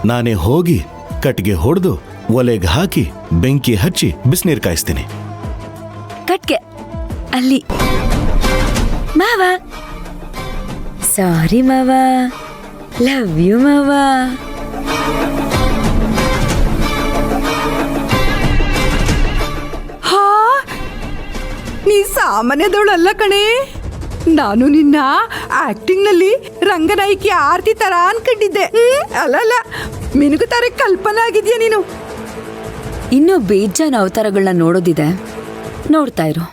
ನಾನೇ ಹೋಗಿ ಕಟ್ಗೆ ಹೊಡೆದು ಒಲೆಗೆ ಹಾಕಿ ಬೆಂಕಿ ಹಚ್ಚಿ ಬಿಸಿನೀರು ಕಾಯಿಸ್ತೀನಿ. ಕಟ್ಗೆ ಅಲ್ಲಿ. ಮಾವ ಸಾರಿ ಮಾವ, ಲವ್ ಯು ಮಾವ. ಹಾ, ನೀ ಸಾಮಾನ್ಯದವಳಲ್ಲ ಕಣೆ. ನಾನು ನಿನ್ನ ಆಕ್ಟಿಂಗ್ ನಲ್ಲಿ ರಂಗನಾಯಕಿ ಆರ್ತಿ ತರ ಅನ್ಕೊಂಡಿದ್ದೆ. ಅಲ್ಲ, ಮಿನುಗು ತಾರೆ ಕಲ್ಪನಾ ಆಗಿದ್ಯಾ ನೀನು. ಇನ್ನೂ ಬೇಜಾನ್ ಅವತಾರಗಳನ್ನ ನೋಡೋದಿದೆ, ನೋಡ್ತಾ ಇರು.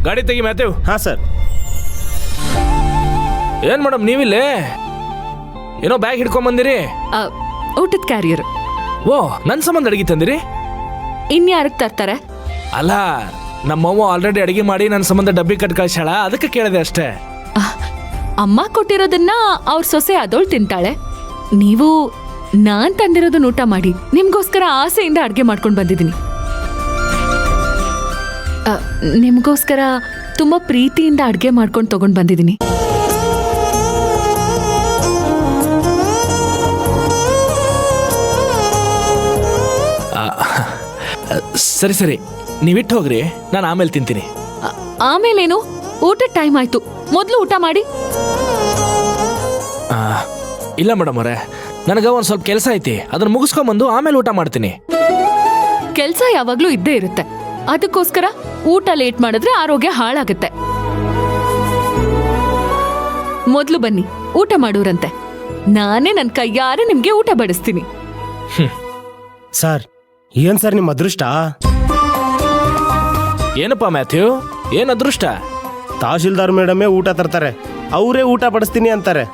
ಗಾಡಿ ತೆಗಿ ಮ್ಯಾಥ್ಯೂ. ಹಾಂ ಸರ್. ಏನ್ ಮೇಡಮ್ ನೀವಿಲ್ಲೇ ಏನೋ ಬ್ಯಾಗ್ ಹಿಡ್ಕೊಂಡ್ ಬಂದಿರಿ? ಊಟದ ಕ್ಯಾರಿಯರ್. ಓ, ನನ್ ಸಂಬಂಧ ಅಡಿಗೆ ತಂದಿರಿ? ಇನ್ಯಾರಕ್ಕೆ ತರ್ತಾರೆ? ಅಲ್ಲ, ನಮ್ಮವ್ವ ಆಲ್ರೆಡಿ ಅಡಿಗೆ ಮಾಡಿ ನನ್ನ ಸಂಬಂಧ ಡಬ್ಬಿ ಕಟ್ ಕಳ್ಸಾಳ, ಅದಕ್ಕೆ ಕೇಳಿದೆ ಅಷ್ಟೇ. ಅಮ್ಮ ಕೊಟ್ಟಿರೋದನ್ನ ಅವ್ರ ಸೊಸೆ ಆದೋಳು ತಿಂತಾಳೆ. ನೀವು ನಾನ್ ತಂದಿರೋದನ್ನ ಊಟ ಮಾಡಿ. ನಿಮ್ಗೋಸ್ಕರ ಆಸೆಯಿಂದ ಅಡ್ಗೆ ಮಾಡ್ಕೊಂಡು ಬಂದಿದ್ದೀನಿ. ನಿಮ್ಗೋಸ್ಕರ ತುಂಬಾ ಪ್ರೀತಿಯಿಂದ ಅಡ್ಗೆ ಮಾಡ್ಕೊಂಡು ತಗೊಂಡ್ ಬಂದಿದ್ದೀನಿ. ಸರಿ ಸರಿ, ನೀವಿಟ್ಟು ಹೋಗ್ರಿ, ನಾನು ಆಮೇಲೆ ತಿಂತೀನಿ. ಆಮೇಲೇನು? ಊಟದ ಟೈಮ್ ಆಯ್ತು, ಮೊದಲು ಊಟ ಮಾಡಿ. ಇಲ್ಲ ಮೇಡಮ್ ಅವರೇ, ನನಗೆ ಒಂದು ಸ್ವಲ್ಪ ಕೆಲಸ ಐತಿ, ಅದನ್ನ ಮುಗಿಸ್ಕೊಂಬಂದು ಆಮೇಲೆ ಊಟ ಮಾಡ್ತೀನಿ. ಕೆಲ್ಸ ಯಾವಾಗ್ಲೂ ಇದ್ದೇ ಇರುತ್ತೆ, ಅದಕ್ಕೋಸ್ಕರ ಊಟ ಲೇಟ್ ಮಾಡಿದ್ರೆ ಆರೋಗ್ಯ ಹಾಳಾಗುತ್ತೆ. ಮೊದಲು ಬನ್ನಿ, ಊಟ ಮಾಡೋರಂತೆ. ನಾನೇ ನನ್ನ ಕೈಯಾರೆ ನಿಮ್ಗೆ ಊಟ ಬಡಿಸ್ತೀನಿ. ಸರ್, ಏನ್ ಸರ್ ನಿಮ್ಮ ಅದೃಷ್ಟ? ಏನಪ್ಪ ಮ್ಯಾಥ್ಯೂ, ಏನ್ ಅದೃಷ್ಟ? ತಹಶೀಲ್ದಾರ್ ಮೇಡಮೇ ಊಟ ತರ್ತಾರೆ, ಅವರೇ ಊಟ ಬಡಿಸ್ತೀನಿ ಅಂತಾರೆ.